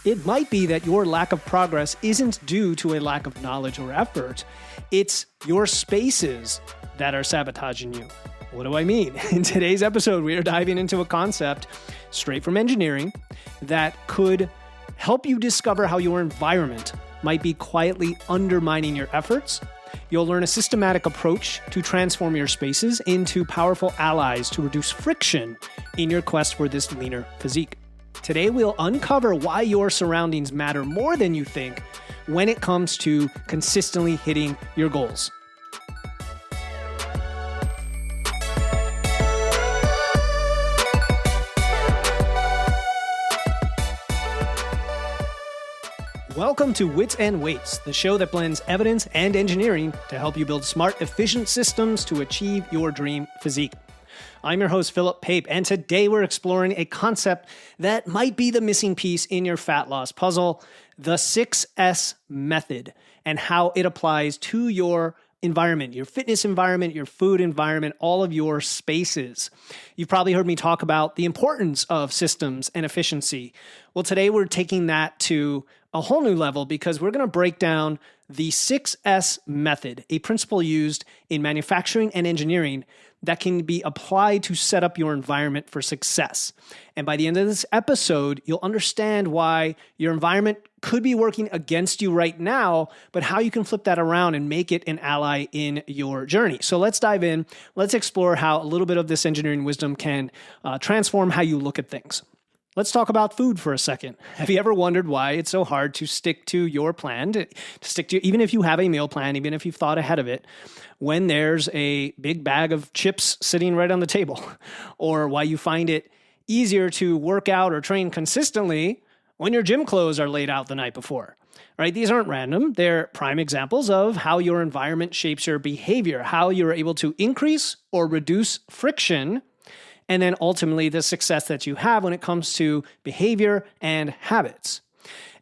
It might be that your lack of progress isn't due to a lack of knowledge or effort. It's your spaces that are sabotaging you. What do I mean? In today's episode, we are diving into a concept straight from engineering that could help you discover how your environment might be quietly undermining your efforts. You'll learn a systematic approach to transform your spaces into powerful allies to reduce friction in your quest for this leaner physique. Today, we'll uncover why your surroundings matter more than you think when it comes to consistently hitting your goals. Welcome to Wits and Weights, the show that blends evidence and engineering to help you build smart, efficient systems to achieve your dream physique. I'm your host, Philip Pape, and today we're exploring a concept that might be the missing piece in your fat loss puzzle, the 6S method, and how it applies to your environment, your fitness environment, your food environment, all of your spaces. You've probably heard me talk about the importance of systems and efficiency. Well, today we're taking that to a whole new level because we're going to break down the 6S method, a principle used in manufacturing and engineering that can be applied to set up your environment for success. And by the end of this episode, you'll understand why your environment could be working against you right now, but how you can flip that around and make it an ally in your journey. So let's dive in. Let's explore how a little bit of this engineering wisdom can transform how you look at things. Let's talk about food for a second. Have you ever wondered why it's so hard to stick to your plan, to stick to, even if you have a meal plan, even if you've thought ahead of it, when there's a big bag of chips sitting right on the table, or why you find it easier to work out or train consistently when your gym clothes are laid out the night before, right? These aren't random. They're prime examples of how your environment shapes your behavior, how you're able to increase or reduce friction, and then ultimately the success that you have when it comes to behavior and habits.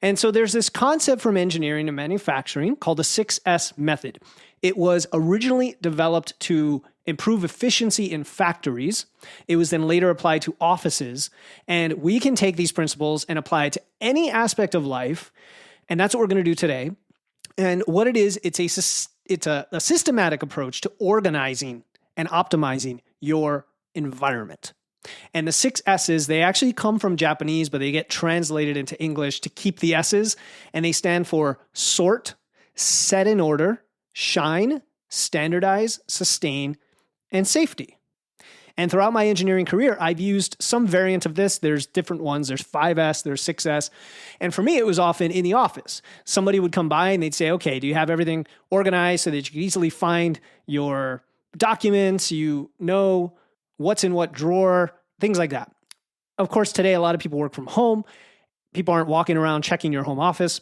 And so there's this concept from engineering and manufacturing called the 6S method. It was originally developed to improve efficiency in factories. It was then later applied to offices. And we can take these principles and apply it to any aspect of life. And that's what we're going to do today. And what it is, it's a systematic approach to organizing and optimizing your environment. And the 6 S's, they actually come from Japanese, but they get translated into English to keep the S's, and they stand for sort, set in order, shine, standardize, sustain, and safety. And throughout my engineering career, I've used some variant of this. There's different ones. There's 5S, there's 6S. And for me, it was often in the office. Somebody would come by and they'd say, okay, do you have everything organized so that you can easily find your documents, you know what's in what drawer, things like that. Of course, today, a lot of people work from home. People aren't walking around checking your home office,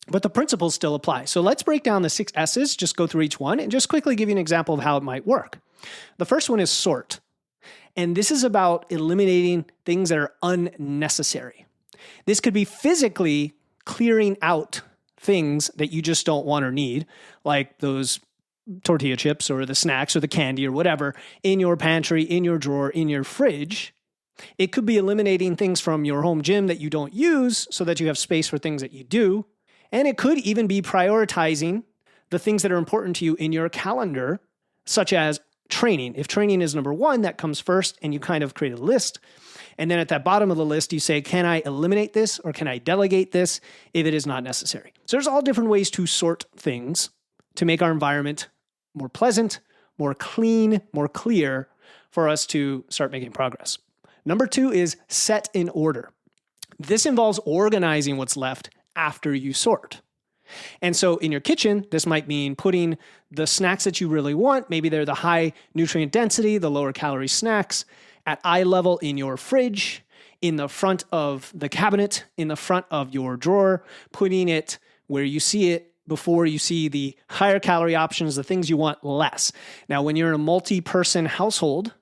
but the principles still apply. So let's break down the 6 S's, just go through each one and just quickly give you an example of how it might work. The first one is sort. And this is about eliminating things that are unnecessary. This could be physically clearing out things that you just don't want or need, like those tortilla chips or the snacks or the candy or whatever in your pantry, in your drawer, in your fridge. It could be eliminating things from your home gym that you don't use so that you have space for things that you do. And it could even be prioritizing the things that are important to you in your calendar, such as training. If training is number one, that comes first, and you kind of create a list. And then at that bottom of the list, you say, can I eliminate this or can I delegate this if it is not necessary? So there's all different ways to sort things to make our environment more pleasant, more clean, more clear for us to start making progress. Number two is set in order. This involves organizing what's left after you sort. And so in your kitchen, this might mean putting the snacks that you really want, maybe they're the high nutrient density, the lower calorie snacks, at eye level in your fridge, in the front of the cabinet, in the front of your drawer, putting it where you see it before you see the higher calorie options, the things you want less. Now, when you're in a multi-person household,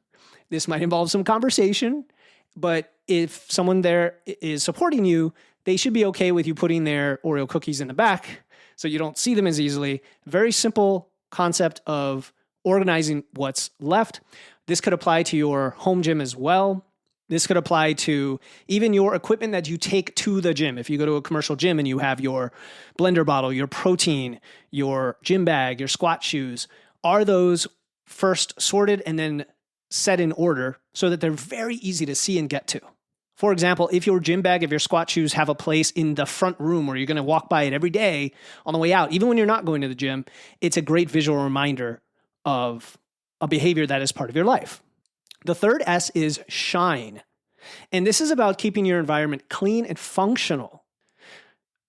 this might involve some conversation, but if someone there is supporting you, they should be okay with you putting their Oreo cookies in the back so you don't see them as easily. Very simple concept of organizing what's left. This could apply to your home gym as well. This could apply to even your equipment that you take to the gym. If you go to a commercial gym and you have your blender bottle, your protein, your gym bag, your squat shoes, are those first sorted and then set in order so that they're very easy to see and get to? For example, if your gym bag, if your squat shoes have a place in the front room where you're going to walk by it every day on the way out, even when you're not going to the gym, it's a great visual reminder of a behavior that is part of your life. The third S is shine. And this is about keeping your environment clean and functional.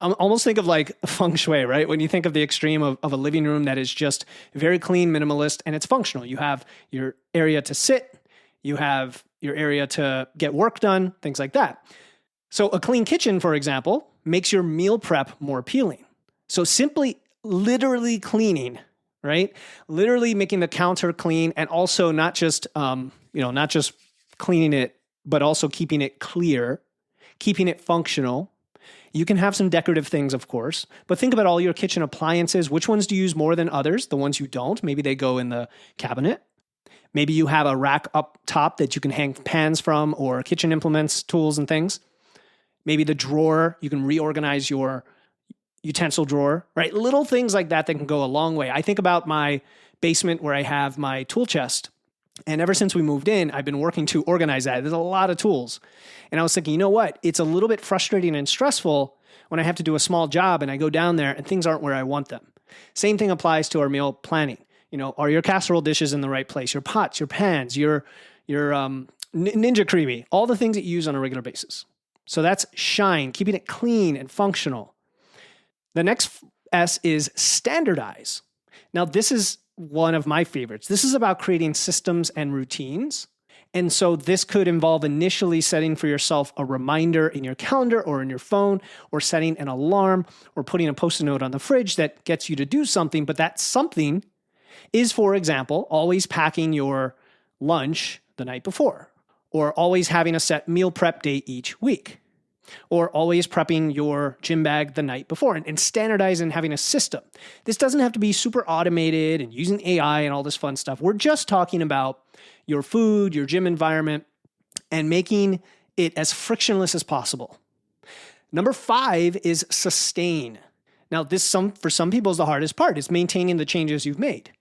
Almost think of like feng shui, right? When you think of the extreme of a living room that is just very clean, minimalist, and it's functional. You have your area to sit, you have your area to get work done, things like that. So a clean kitchen, for example, makes your meal prep more appealing. So simply literally cleaning, right? Literally making the counter clean, and also not just cleaning it, but also keeping it clear, keeping it functional. You can have some decorative things, of course, but think about all your kitchen appliances. Which ones do you use more than others? The ones you don't, maybe they go in the cabinet. Maybe you have a rack up top that you can hang pans from, or kitchen implements, tools, and things. Maybe the drawer, you can reorganize your utensil drawer, right? Little things like that can go a long way. I think about my basement where I have my tool chest. And ever since we moved in, I've been working to organize that. There's a lot of tools. And I was thinking, you know what? It's a little bit frustrating and stressful when I have to do a small job and I go down there and things aren't where I want them. Same thing applies to our meal planning. Are your casserole dishes in the right place? Your pots, your pans, your Ninja Creamy, all the things that you use on a regular basis. So that's shine, keeping it clean and functional. The next S is standardize. Now, this is one of my favorites. This is about creating systems and routines. And so this could involve initially setting for yourself a reminder in your calendar or in your phone, or setting an alarm, or putting a post-it note on the fridge that gets you to do something. But that something is, for example, always packing your lunch the night before, or always having a set meal prep day each week, or always prepping your gym bag the night before, and standardizing and having a system. This doesn't have to be super automated and using AI and all this fun stuff. We're just talking about your food, your gym environment, and making it as frictionless as possible. Number 5 is sustain. Now, for some people is the hardest part, is maintaining the changes you've made.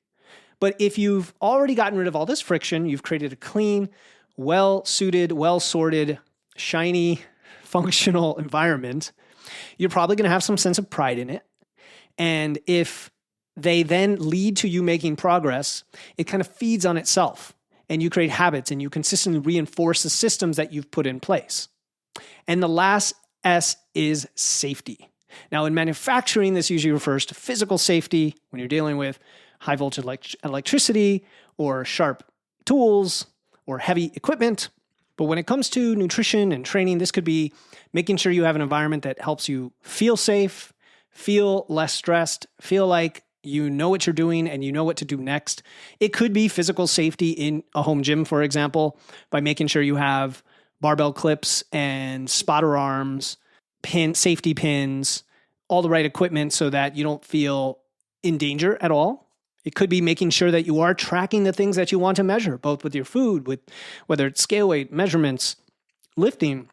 But if you've already gotten rid of all this friction, you've created a clean, well-suited, well-sorted, shiny, functional environment, you're probably going to have some sense of pride in it. And if they then lead to you making progress, it kind of feeds on itself. And you create habits and you consistently reinforce the systems that you've put in place. And the last S is safety. Now, in manufacturing, this usually refers to physical safety when you're dealing with high voltage electricity or sharp tools or heavy equipment. But when it comes to nutrition and training, this could be making sure you have an environment that helps you feel safe, feel less stressed, feel like you know what you're doing and you know what to do next. It could be physical safety in a home gym, for example, by making sure you have barbell clips and spotter arms, safety pins, all the right equipment so that you don't feel in danger at all. It could be making sure that you are tracking the things that you want to measure, both with your food, with whether it's scale weight, measurements, lifting,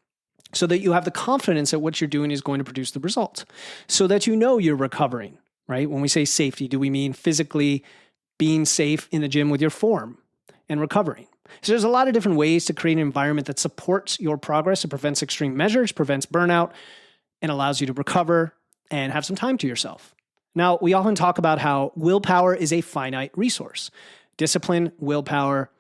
so that you have the confidence that what you're doing is going to produce the result, so that you know you're recovering, right? When we say safety, do we mean physically being safe in the gym with your form and recovering? So there's a lot of different ways to create an environment that supports your progress. It prevents extreme measures, prevents burnout, and allows you to recover and have some time to yourself. Now, we often talk about how willpower is a finite resource. Discipline, willpower.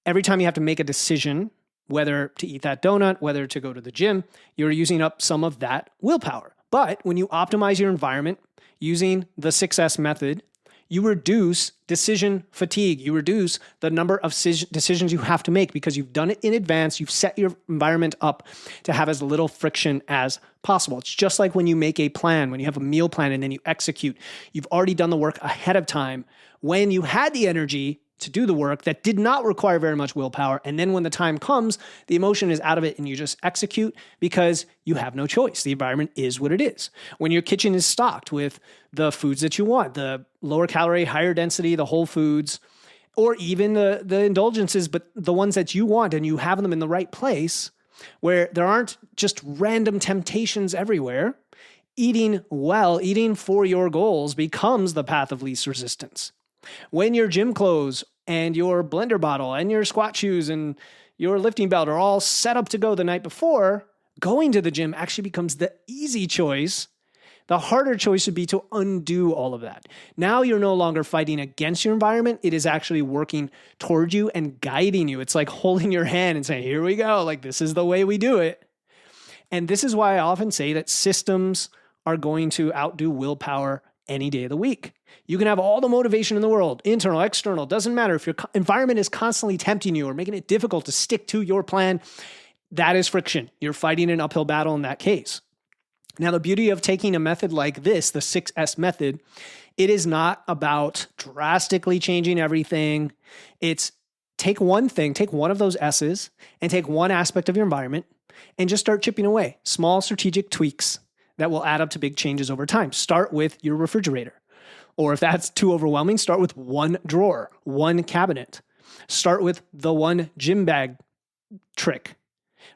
Every time you have to make a decision, whether to eat that donut, whether to go to the gym, you're using up some of that willpower. But when you optimize your environment using the 6S method, you reduce decision fatigue. You reduce the number of decisions you have to make because you've done it in advance. You've set your environment up to have as little friction as possible. It's just like when you make a plan, when you have a meal plan and then you execute. You've already done the work ahead of time when you had the energy to do the work that did not require very much willpower. And then when the time comes, the emotion is out of it and you just execute because you have no choice. The environment is what it is. When your kitchen is stocked with the foods that you want, the lower calorie, higher density, the whole foods, or even the indulgences, but the ones that you want and you have them in the right place where there aren't just random temptations everywhere. Eating well, eating for your goals becomes the path of least resistance. When your gym clothes and your blender bottle and your squat shoes and your lifting belt are all set up to go the night before, going to the gym actually becomes the easy choice. The harder choice would be to undo all of that. Now you're no longer fighting against your environment. It is actually working toward you and guiding you. It's like holding your hand and saying, here we go. Like, this is the way we do it. And this is why I often say that systems are going to outdo willpower any day of the week. You can have all the motivation in the world, internal, external, doesn't matter. If your environment is constantly tempting you or making it difficult to stick to your plan, that is friction. You're fighting an uphill battle in that case. Now, the beauty of taking a method like this, the 6S method, it is not about drastically changing everything. It's take one thing, take one of those S's and take one aspect of your environment and just start chipping away. Small strategic tweaks that will add up to big changes over time. Start with your refrigerator. Or if that's too overwhelming, start with one drawer, one cabinet. Start with the one gym bag trick,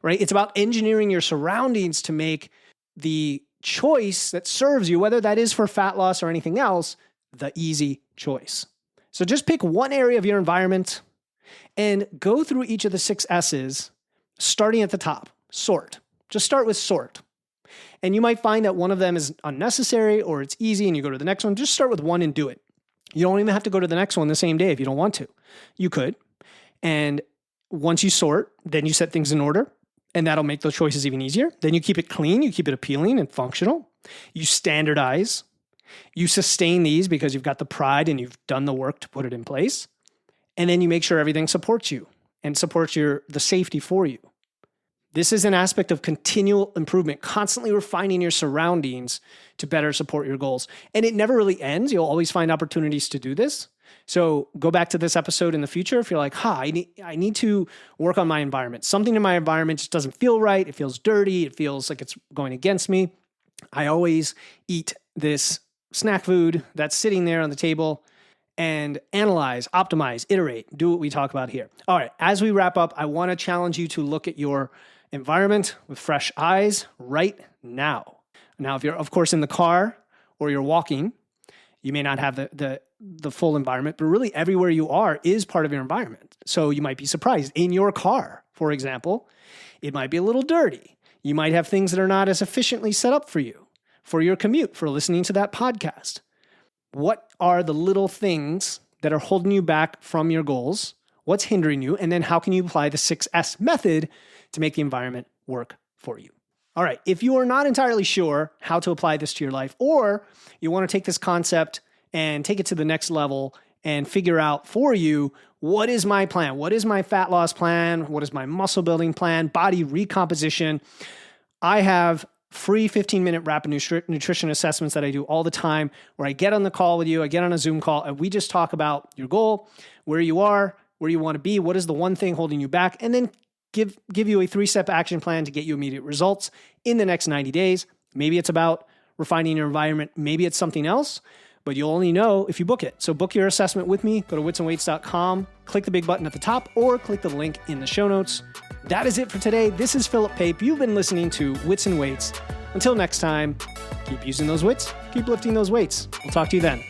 right? It's about engineering your surroundings to make the choice that serves you, whether that is for fat loss or anything else, the easy choice. So just pick one area of your environment and go through each of the 6 S's, starting at the top. Sort. Just start with sort. And you might find that one of them is unnecessary or it's easy and you go to the next one. Just start with one and do it. You don't even have to go to the next one the same day if you don't want to. You could. And once you sort, then you set things in order and that'll make those choices even easier. Then you keep it clean, you keep it appealing and functional. You standardize. You sustain these because you've got the pride and you've done the work to put it in place. And then you make sure everything supports you and supports the safety for you. This is an aspect of continual improvement, constantly refining your surroundings to better support your goals. And it never really ends. You'll always find opportunities to do this. So go back to this episode in the future if you're like, I need to work on my environment. Something in my environment just doesn't feel right. It feels dirty. It feels like it's going against me. I always eat this snack food that's sitting there on the table, and analyze, optimize, iterate, do what we talk about here. All right, as we wrap up, I want to challenge you to look at your environment with fresh eyes right now. Now, if you're, of course, in the car or you're walking, you may not have the full environment, but really everywhere you are is part of your environment. So you might be surprised. In your car, for example, it might be a little dirty. You might have things that are not as efficiently set up for you, for your commute, for listening to that podcast. What are the little things that are holding you back from your goals? What's hindering you? And then how can you apply the 6S method to make the environment work for you? All right, if you are not entirely sure how to apply this to your life, or you want to take this concept and take it to the next level and figure out for you, what is my plan? What is my fat loss plan? What is my muscle building plan? Body recomposition? I have free 15-minute rapid nutrition assessments that I do all the time, where I get on the call with you, I get on a Zoom call, and we just talk about your goal, where you are, where you want to be, what is the one thing holding you back, and then give you a 3-step action plan to get you immediate results in the next 90 days. Maybe it's about refining your environment. Maybe it's something else, but you'll only know if you book it. So book your assessment with me. Go to witsandweights.com, click the big button at the top, or click the link in the show notes. That is it for today. This is Philip Pape. You've been listening to Wits and Weights. Until next time, keep using those wits, keep lifting those weights. We'll talk to you then.